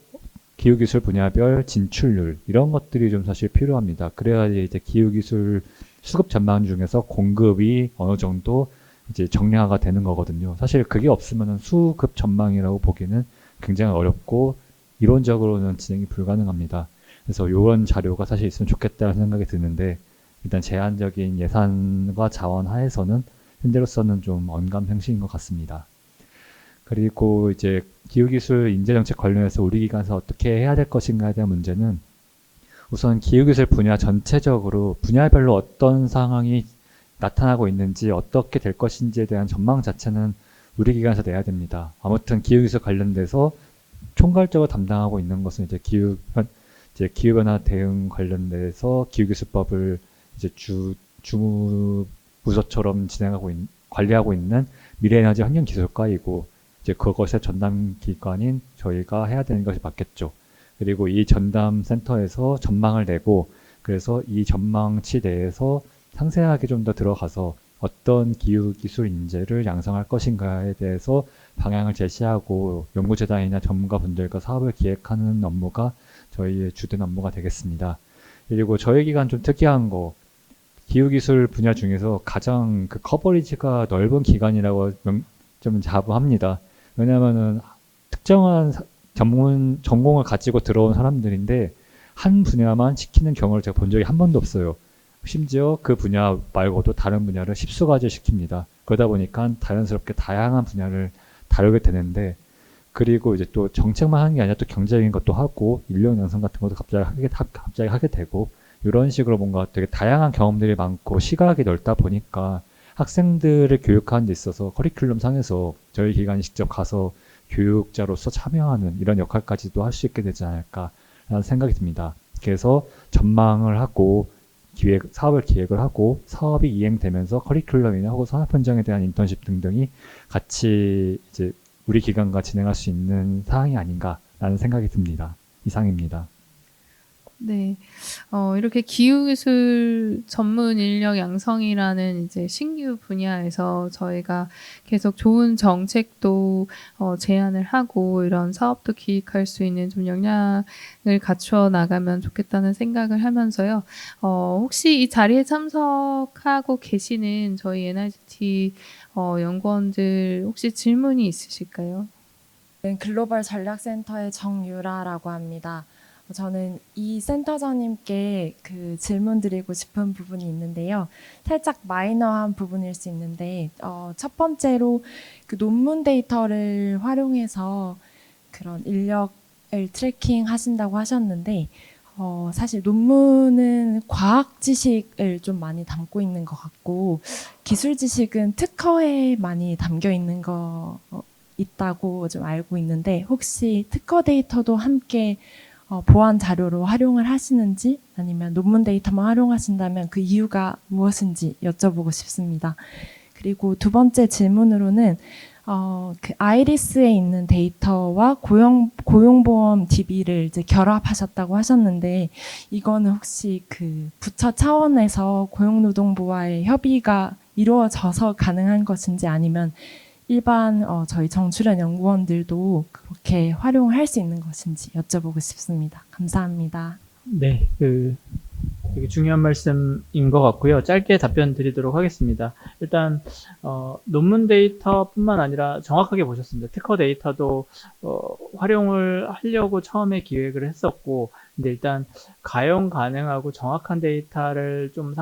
기후기술 분야별 진출률 이런 것들이 좀 사실 필요합니다. 그래야지 이제 기후기술 수급 전망 중에서 공급이 어느 정도 이제 정량화가 되는 거거든요. 사실 그게 없으면 수급 전망이라고 보기는 굉장히 어렵고 이론적으로는 진행이 불가능합니다. 그래서 이런 자료가 사실 있으면 좋겠다는 생각이 드는데 일단 제한적인 예산과 자원 하에서는 현재로서는 좀 언감생심인 것 같습니다. 그리고 이제 기후기술 인재정책 관련해서 우리 기관에서 어떻게 해야 될 것인가에 대한 문제는 우선 기후기술 분야 전체적으로 분야별로 어떤 상황이 나타나고 있는지 어떻게 될 것인지에 대한 전망 자체는 우리 기관에서 내야 됩니다. 아무튼 기후기술 관련돼서 총괄적으로 담당하고 있는 것은 이제 기후변화 대응 관련돼서 기후기술법을 이제 주무부서처럼 관리하고 있는 미래에너지 환경기술과이고 이제 그것의 전담 기관인 저희가 해야 되는 것이 맞겠죠. 그리고 이 전담 센터에서 전망을 내고 그래서 이 전망치 내에서 상세하게 좀 더 들어가서 어떤 기후기술 인재를 양성할 것인가에 대해서 방향을 제시하고 연구재단이나 전문가분들과 사업을 기획하는 업무가 저희의 주된 업무가 되겠습니다. 그리고 저희 기관 좀 특이한 거, 기후기술 분야 중에서 가장 그 커버리지가 넓은 기관이라고 좀 자부합니다. 왜냐하면은 특정한 전공을 가지고 들어온 사람들인데 한 분야만 시키는 경우를 제가 본 적이 한 번도 없어요. 심지어 그 분야 말고도 다른 분야를 10수가지 시킵니다. 그러다 보니까 자연스럽게 다양한 분야를 다루게 되는데, 그리고 이제 또 정책만 하는 게 아니라 또 경제적인 것도 하고 인력 양성 같은 것도 갑자기 하게 되고, 이런 식으로 뭔가 되게 다양한 경험들이 많고 시각이 넓다 보니까 학생들을 교육하는 데 있어서 커리큘럼 상에서 저희 기관이 직접 가서 교육자로서 참여하는 이런 역할까지도 할 수 있게 되지 않을까라는 생각이 듭니다. 그래서 전망을 하고 사업을 기획을 하고 사업이 이행되면서 커리큘럼이나 혹은 산업 현장에 대한 인턴십 등등이 같이 이제 우리 기관과 진행할 수 있는 사항이 아닌가라는 생각이 듭니다. 이상입니다. 네. 이렇게 기후기술 전문 인력 양성이라는 이제 신규 분야에서 저희가 계속 좋은 정책도 제안을 하고 이런 사업도 기획할 수 있는 좀 역량을 갖추어 나가면 좋겠다는 생각을 하면서요. 혹시 이 자리에 참석하고 계시는 저희 NIGT 연구원들 혹시 질문이 있으실까요? 네, 글로벌 전략센터의 정유라라고 합니다. 저는 이 센터장님께 그 질문 드리고 싶은 부분이 있는데요. 살짝 마이너한 부분일 수 있는데, 첫 번째로 그 논문 데이터를 활용해서 그런 인력을 트래킹 하신다고 하셨는데, 사실 논문은 과학 지식을 좀 많이 담고 있는 것 같고, 기술 지식은 특허에 많이 담겨 있는 거 있다고 좀 알고 있는데, 혹시 특허 데이터도 함께 보완 자료로 활용을 하시는지, 아니면 논문 데이터만 활용하신다면 그 이유가 무엇인지 여쭤보고 싶습니다. 그리고 두 번째 질문으로는 그 아이리스에 있는 데이터와 고용보험 DB를 이제 결합하셨다고 하셨는데, 이거는 혹시 그 부처 차원에서 고용노동부와의 협의가 이루어져서 가능한 것인지, 아니면 일반 저희 정출연 연구원들도 그렇게 활용할 수 있는 것인지 여쭤보고 싶습니다. 감사합니다. 네, 되게 중요한 말씀인 것 같고요. 짧게 답변 드리도록 하겠습니다. 일단 논문 데이터뿐만 아니라 정확하게 보셨습니다. 특허 데이터도 활용을 하려고 처음에 기획을 했었고, 근데 일단 가용 가능하고 정확한 데이터를 좀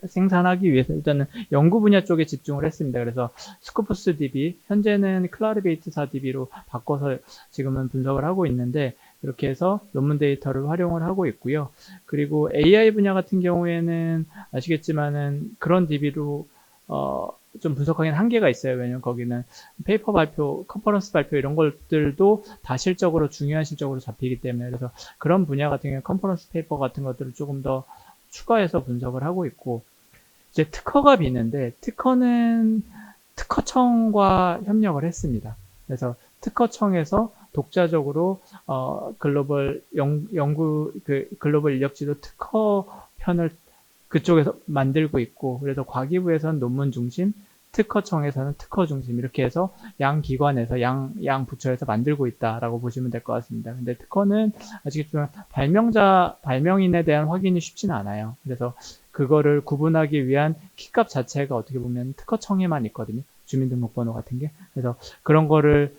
생산하기 위해서 일단은 연구 분야 쪽에 집중을 했습니다. 그래서 스코프스 DB, 현재는 클라리베이트사 DB로 바꿔서 지금은 분석을 하고 있는데, 이렇게 해서 논문 데이터를 활용을 하고 있고요. 그리고 AI 분야 같은 경우에는 아시겠지만은 그런 DB로 좀 분석하기는 한계가 있어요. 왜냐면 거기는 페이퍼 발표, 컨퍼런스 발표 이런 것들도 다 실적으로 중요한 실적으로 잡히기 때문에, 그래서 그런 분야 같은 경우에 컨퍼런스 페이퍼 같은 것들을 조금 더 추가해서 분석을 하고 있고, 이제 특허가 비는데 특허는 특허청과 협력을 했습니다. 그래서 특허청에서 독자적으로 글로벌 글로벌 인력지도 특허 편을 그쪽에서 만들고 있고, 그래서 과기부에서는 논문 중심, 특허청에서는 특허 중심, 이렇게 해서 양 기관에서 양 부처에서 만들고 있다라고 보시면 될 것 같습니다. 근데 특허는 아시겠지만 발명인에 대한 확인이 쉽지는 않아요. 그래서 그거를 구분하기 위한 키값 자체가 어떻게 보면 특허청에만 있거든요. 주민등록번호 같은 게. 그래서 그런 거를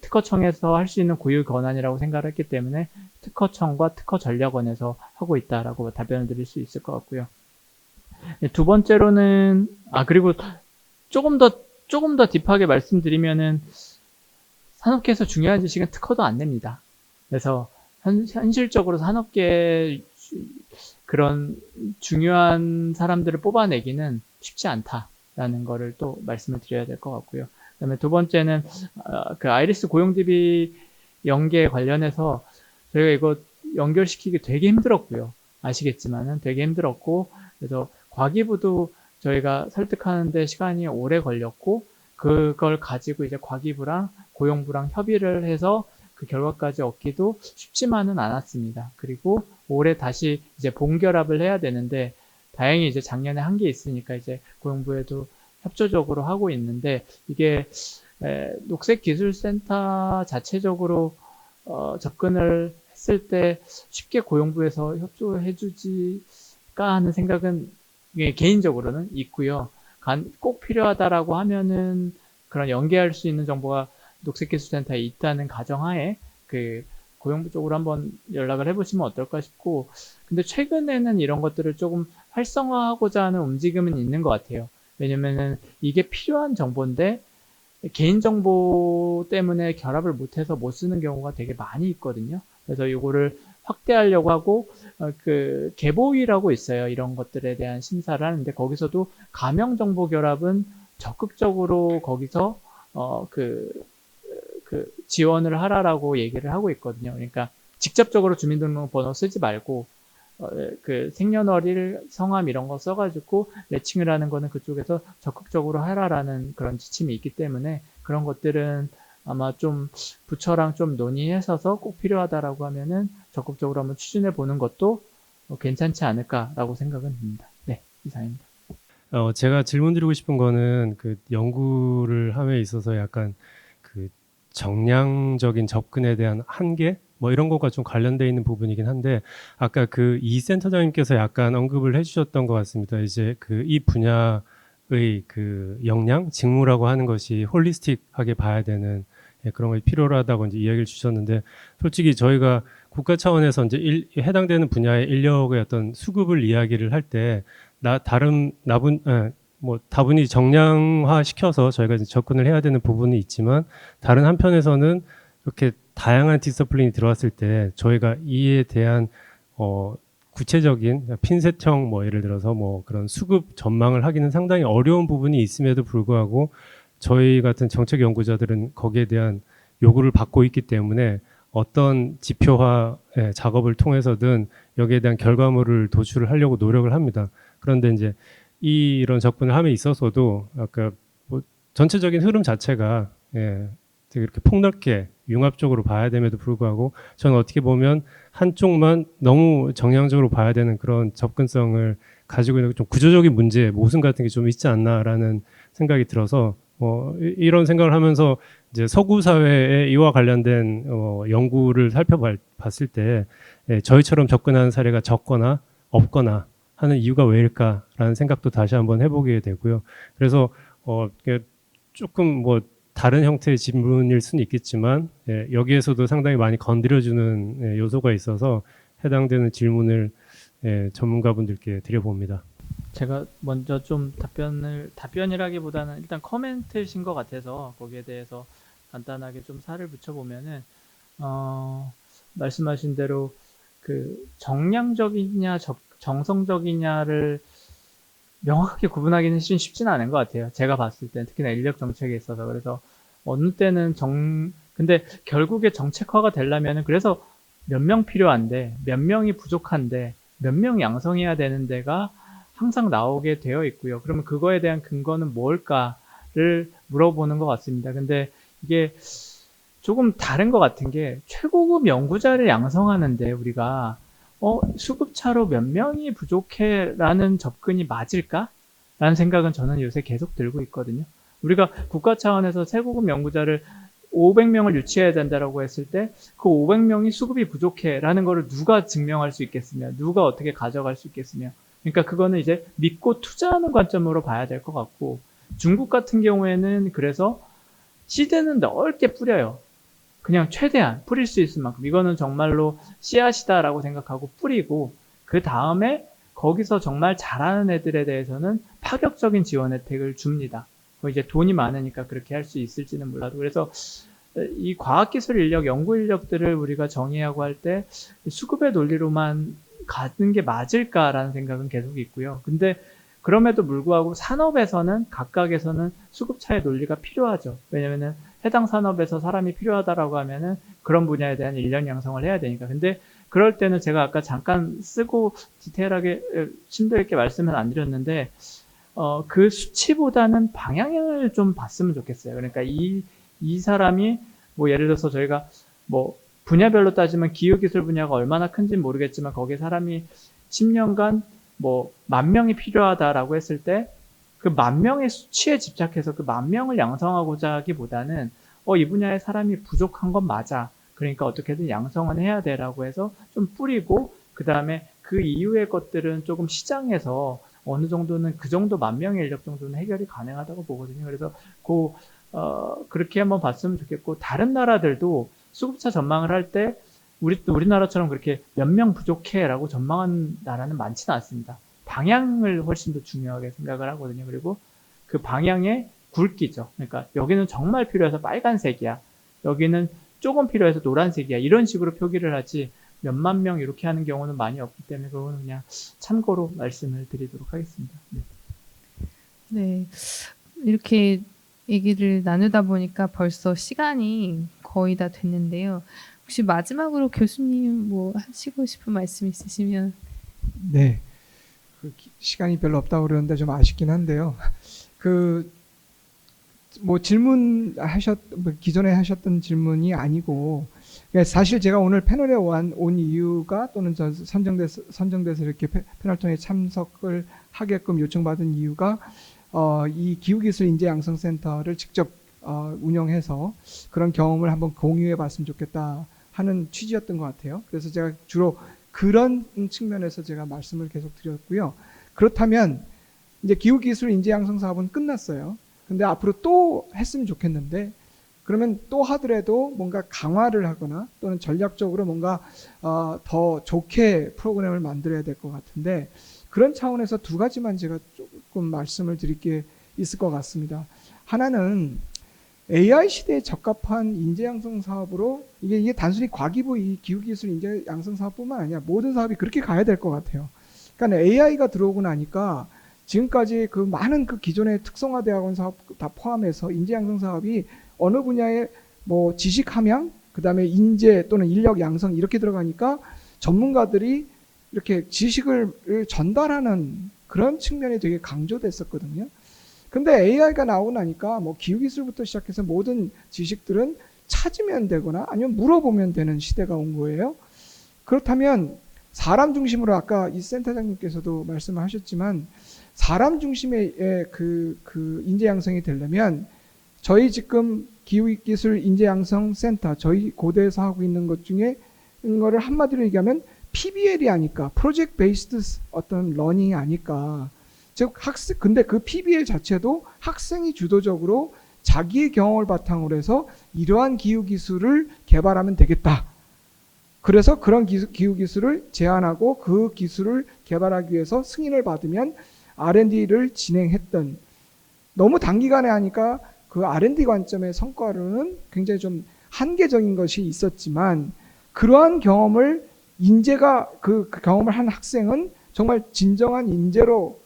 특허청에서 할 수 있는 고유 권한이라고 생각을 했기 때문에 특허청과 특허전략원에서 하고 있다라고 답변을 드릴 수 있을 것 같고요. 두 번째로는 그리고 조금 더 딥하게 말씀드리면은, 산업계에서 중요한 지식은 특허도 안 냅니다. 그래서 현실적으로 산업계 그런 중요한 사람들을 뽑아내기는 쉽지 않다라는 거를 또 말씀을 드려야 될 것 같고요. 그다음에 두 번째는 그 아이리스 고용 DB 연계 관련해서 저희가 이거 연결시키기 되게 힘들었고요. 아시겠지만은 되게 힘들었고, 그래서 과기부도 저희가 설득하는데 시간이 오래 걸렸고, 그걸 가지고 이제 과기부랑 고용부랑 협의를 해서 그 결과까지 얻기도 쉽지만은 않았습니다. 그리고 올해 다시 이제 본결합을 해야 되는데, 다행히 이제 작년에 한 게 있으니까 이제 고용부에도 협조적으로 하고 있는데, 이게 녹색기술센터 자체적으로 접근을 했을 때 쉽게 고용부에서 협조해주지까 하는 생각은 개인적으로는 있고요. 꼭 필요하다라고 하면은 그런 연계할 수 있는 정보가 녹색기술센터에 있다는 가정하에 그 고용부 쪽으로 한번 연락을 해보시면 어떨까 싶고, 근데 최근에는 이런 것들을 조금 활성화하고자 하는 움직임은 있는 것 같아요. 왜냐면은 이게 필요한 정보인데 개인정보 때문에 결합을 못해서 못 쓰는 경우가 되게 많이 있거든요. 그래서 이거를 확대하려고 하고, 그 개보위라고 있어요. 이런 것들에 대한 심사를 하는데 거기서도 가명정보 결합은 적극적으로 거기서 지원을 하라라고 얘기를 하고 있거든요. 그러니까 직접적으로 주민등록번호 쓰지 말고 그 생년월일, 성함 이런 거 써가지고 매칭을 하는 거는 그쪽에서 적극적으로 하라라는 그런 지침이 있기 때문에 그런 것들은 아마 좀 부처랑 좀 논의해서서 꼭 필요하다라고 하면은 적극적으로 한번 추진해 보는 것도 괜찮지 않을까라고 생각은 듭니다. 네, 이상입니다. 제가 질문 드리고 싶은 거는 그 연구를 함에 있어서 약간 그 정량적인 접근에 대한 한계? 뭐 이런 것과 좀 관련되어 있는 부분이긴 한데, 아까 그 이 센터장님께서 약간 언급을 해주셨던 것 같습니다. 이제 그 이 분야의 그 역량, 직무라고 하는 것이 홀리스틱하게 봐야 되는 그런 게 필요로 하다고 이제 이야기를 주셨는데, 솔직히 저희가 국가 차원에서 이제 해당되는 분야의 인력의 어떤 수급을 이야기를 할 때, 다분히 정량화 시켜서 저희가 이제 접근을 해야 되는 부분이 있지만, 다른 한편에서는 이렇게 다양한 디서플린이 들어왔을 때 저희가 이에 대한 구체적인 핀셋형 뭐 예를 들어서 뭐 그런 수급 전망을 하기는 상당히 어려운 부분이 있음에도 불구하고 저희 같은 정책 연구자들은 거기에 대한 요구를 받고 있기 때문에 어떤 지표화 작업을 통해서든 여기에 대한 결과물을 도출을 하려고 노력을 합니다. 그런데 이제 이런 접근을 함에 있어서도 아까 뭐 전체적인 흐름 자체가 되게 이렇게 폭넓게 융합적으로 봐야 됨에도 불구하고 저는 어떻게 보면 한쪽만 너무 정량적으로 봐야 되는 그런 접근성을 가지고 있는 좀 구조적인 문제, 모순 같은 게 좀 있지 않나라는 생각이 들어서 이런 생각을 하면서 이제 서구 사회의 이와 관련된 연구를 살펴봤을 때 저희처럼 접근하는 사례가 적거나 없거나 하는 이유가 왜일까라는 생각도 다시 한번 해보게 되고요. 그래서 조금 뭐 다른 형태의 질문일 수는 있겠지만 여기에서도 상당히 많이 건드려주는 요소가 있어서 해당되는 질문을 전문가분들께 드려봅니다. 제가 먼저 좀 답변이라기보다는 일단 코멘트신 것 같아서 거기에 대해서 간단하게 좀 살을 붙여보면은 말씀하신 대로 그 정량적이냐 정성적이냐를 명확하게 구분하기는 쉽지는 않은 것 같아요. 제가 봤을 때 특히나 인력 정책에 있어서. 그래서 어느 때는 근데 결국에 정책화가 되려면은 그래서 몇 명 필요한데 몇 명이 부족한데 몇 명 양성해야 되는 데가 항상 나오게 되어 있고요. 그러면 그거에 대한 근거는 뭘까를 물어보는 것 같습니다. 근데 이게 조금 다른 것 같은 게 최고급 연구자를 양성하는데 우리가 수급차로 몇 명이 부족해라는 접근이 맞을까? 라는 생각은 저는 요새 계속 들고 있거든요. 우리가 국가 차원에서 최고급 연구자를 500명을 유치해야 된다라고 했을 때 그 500명이 수급이 부족해라는 거를 누가 증명할 수 있겠으며 누가 어떻게 가져갈 수 있겠으며 그러니까 그거는 이제 믿고 투자하는 관점으로 봐야 될 것 같고 중국 같은 경우에는 그래서 시드는 넓게 뿌려요. 그냥 최대한 뿌릴 수 있을 만큼 이거는 정말로 씨앗이다라고 생각하고 뿌리고 그 다음에 거기서 정말 잘하는 애들에 대해서는 파격적인 지원 혜택을 줍니다. 이제 돈이 많으니까 그렇게 할 수 있을지는 몰라도 그래서 이 과학기술 인력, 연구 인력들을 우리가 정의하고 할 때 수급의 논리로만 가는 게 맞을까라는 생각은 계속 있고요. 근데 그럼에도 불구하고 산업에서는 각각에서는 수급차의 논리가 필요하죠. 왜냐면은 해당 산업에서 사람이 필요하다라고 하면은 그런 분야에 대한 인력 양성을 해야 되니까. 근데 그럴 때는 제가 아까 잠깐 쓰고 디테일하게 심도 있게 말씀은 안 드렸는데 그 수치보다는 방향을 좀 봤으면 좋겠어요. 그러니까 이 사람이 뭐 예를 들어서 저희가 뭐 분야별로 따지면 기후기술 분야가 얼마나 큰지는 모르겠지만 거기에 사람이 10년간 뭐 10,000명이 필요하다라고 했을 때 그 10,000명의 수치에 집착해서 그 10,000명을 양성하고자 하기보다는 이 분야에 사람이 부족한 건 맞아. 그러니까 어떻게든 양성은 해야 돼라고 해서 좀 뿌리고, 그 다음에 그 이후의 것들은 조금 시장에서 어느 정도는 그 정도 10,000명의 인력 정도는 해결이 가능하다고 보거든요. 그래서 그렇게 한번 봤으면 좋겠고, 다른 나라들도 수급차 전망을 할 때 우리나라처럼 그렇게 몇 명 부족해라고 전망한 나라는 많지는 않습니다. 방향을 훨씬 더 중요하게 생각을 하거든요. 그리고 그 방향의 굵기죠. 그러니까 여기는 정말 필요해서 빨간색이야, 여기는 조금 필요해서 노란색이야, 이런 식으로 표기를 하지 몇만 명 이렇게 하는 경우는 많이 없기 때문에 그거는 그냥 참고로 말씀을 드리도록 하겠습니다. 네. 네. 이렇게 얘기를 나누다 보니까 벌써 시간이 거의 다 됐는데요. 혹시 마지막으로 교수님 뭐 하시고 싶은 말씀 있으시면. 네. 시간이 별로 없다고 그러는데 좀 아쉽긴 한데요. 뭐 기존에 하셨던 질문이 아니고, 사실 제가 오늘 패널에 온 이유가, 또는 저 선정돼서 이렇게 패널 통해 참석을 하게끔 요청받은 이유가, 이 기후기술 인재양성센터를 직접 운영해서 그런 경험을 한번 공유해 봤으면 좋겠다 하는 취지였던 것 같아요. 그래서 제가 주로 그런 측면에서 제가 말씀을 계속 드렸고요. 그렇다면 이제 기후기술 인재양성 사업은 끝났어요. 근데 앞으로 또 했으면 좋겠는데, 그러면 또 하더라도 뭔가 강화를 하거나 또는 전략적으로 뭔가 더 좋게 프로그램을 만들어야 될 것 같은데, 그런 차원에서 두 가지만 제가 조금 말씀을 드릴 게 있을 것 같습니다. 하나는 AI 시대에 적합한 인재양성 사업으로, 이게 단순히 과기부 이 기후기술 인재양성 사업뿐만 아니라 모든 사업이 그렇게 가야 될 것 같아요. 그러니까 AI가 들어오고 나니까 지금까지 그 많은 그 기존의 특성화대학원 사업 다 포함해서 인재양성 사업이 어느 분야에 뭐 지식 함양, 그 다음에 인재 또는 인력 양성 이렇게 들어가니까 전문가들이 이렇게 지식을 전달하는 그런 측면이 되게 강조됐었거든요. 근데 AI가 나오고 나니까 뭐 기후기술부터 시작해서 모든 지식들은 찾으면 되거나 아니면 물어보면 되는 시대가 온 거예요. 그렇다면 사람 중심으로, 아까 이 센터장님께서도 말씀을 하셨지만, 사람 중심의 그 인재 양성이 되려면 저희 지금 기후기술 인재 양성 센터, 저희 고대에서 하고 있는 것 중에 거를 한마디로 얘기하면 PBL이 아닐까, 프로젝트 베이스드 어떤 러닝이 아닐까. 즉 근데 그 PBL 자체도 학생이 주도적으로 자기의 경험을 바탕으로 해서 이러한 기후기술을 개발하면 되겠다. 그래서 그런 기후기술을 제안하고 그 기술을 개발하기 위해서 승인을 받으면 R&D를 진행했던, 너무 단기간에 하니까 그 R&D 관점의 성과로는 굉장히 좀 한계적인 것이 있었지만, 그러한 경험을 인재가 그 경험을 한 학생은 정말 진정한 인재로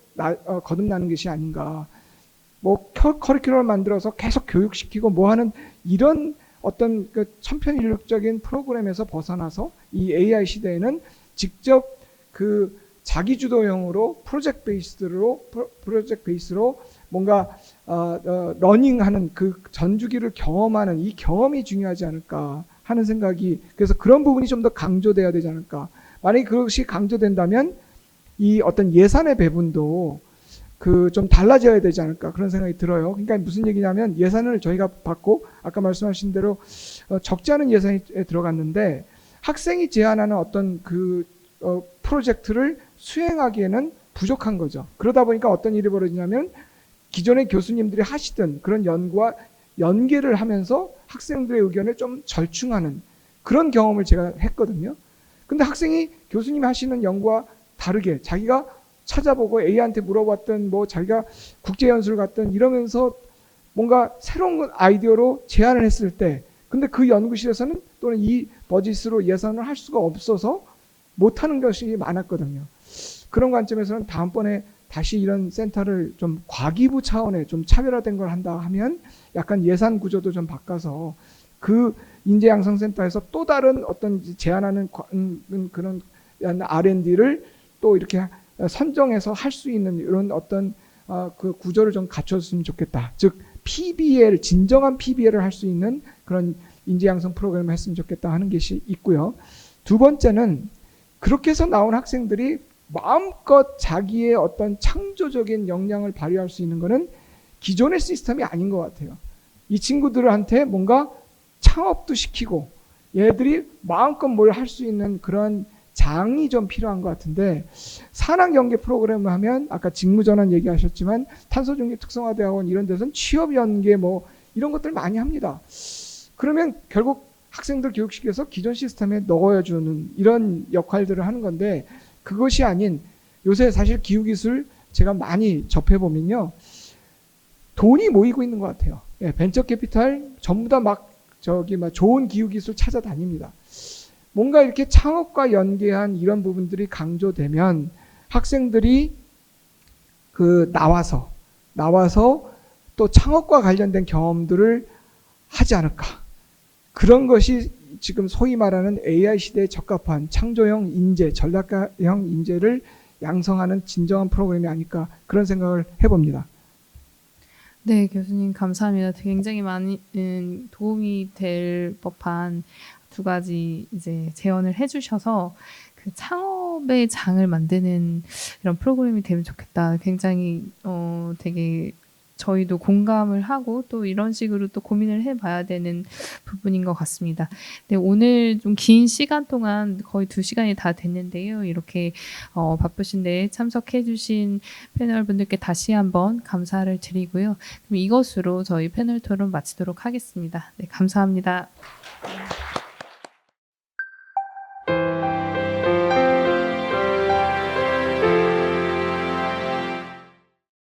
거듭나는 것이 아닌가. 뭐 커리큘럼을 만들어서 계속 교육시키고 뭐 하는 이런 어떤 그 천편일률적인 프로그램에서 벗어나서 이 AI 시대에는 직접 그 자기주도형으로 프로젝트 베이스로 뭔가 러닝하는 그 전주기를 경험하는 이 경험이 중요하지 않을까 하는 생각이, 그래서 그런 부분이 좀 더 강조돼야 되지 않을까. 만약에 그것이 강조된다면 이 어떤 예산의 배분도 좀 달라져야 되지 않을까, 그런 생각이 들어요. 그러니까 무슨 얘기냐면, 예산을 저희가 받고 아까 말씀하신 대로 적지 않은 예산이 들어갔는데 학생이 제안하는 어떤 프로젝트를 수행하기에는 부족한 거죠. 그러다 보니까 어떤 일이 벌어지냐면, 기존의 교수님들이 하시던 그런 연구와 연계를 하면서 학생들의 의견을 좀 절충하는 그런 경험을 제가 했거든요. 근데 학생이 교수님이 하시는 연구와 다르게 자기가 찾아보고 A한테 물어봤던, 뭐 자기가 국제연수를 갔던 이러면서 뭔가 새로운 아이디어로 제안을 했을 때, 근데 그 연구실에서는 또는 이 버짓으로 예산을 할 수가 없어서 못하는 것이 많았거든요. 그런 관점에서는 다음번에 다시 이런 센터를 좀 과기부 차원의 좀 차별화된 걸 한다 하면 약간 예산 구조도 좀 바꿔서 그 인재양성센터에서 또 다른 어떤 제안하는 그런 R&D를 또 이렇게 선정해서 할 수 있는 이런 어떤 그 구조를 좀 갖춰줬으면 좋겠다. 즉 PBL, 진정한 PBL을 할 수 있는 그런 인재양성 프로그램을 했으면 좋겠다 하는 것이 있고요. 두 번째는 그렇게 해서 나온 학생들이 마음껏 자기의 어떤 창조적인 역량을 발휘할 수 있는 것은 기존의 시스템이 아닌 것 같아요. 이 친구들한테 뭔가 창업도 시키고 얘들이 마음껏 뭘 할 수 있는 그런 장이 좀 필요한 것 같은데, 산학 연계 프로그램을 하면 아까 직무전환 얘기하셨지만 탄소중립 특성화대학원 이런 데서는 취업 연계 뭐 이런 것들 많이 합니다. 그러면 결국 학생들 교육시켜서 기존 시스템에 넣어주는 이런 역할들을 하는 건데, 그것이 아닌 요새 사실 기후기술 제가 많이 접해보면요, 돈이 모이고 있는 것 같아요. 예, 벤처 캐피탈 전부 다 막 좋은 기후기술 찾아다닙니다. 뭔가 이렇게 창업과 연계한 이런 부분들이 강조되면 학생들이 나와서 또 창업과 관련된 경험들을 하지 않을까. 그런 것이 지금 소위 말하는 AI 시대에 적합한 창조형 인재, 전략가형 인재를 양성하는 진정한 프로그램이 아닐까, 그런 생각을 해봅니다. 네, 교수님 감사합니다. 굉장히 많이 도움이 될 법한 두 가지 이제 제언을 해주셔서 그 창업의 장을 만드는 이런 프로그램이 되면 좋겠다. 굉장히 되게 저희도 공감을 하고 또 이런 식으로 또 고민을 해봐야 되는 부분인 것 같습니다. 네, 오늘 좀 긴 시간 동안 거의 2시간이 다 됐는데요. 이렇게 바쁘신데 참석해주신 패널분들께 다시 한번 감사를 드리고요. 그럼 이것으로 저희 패널 토론 마치도록 하겠습니다. 네, 감사합니다.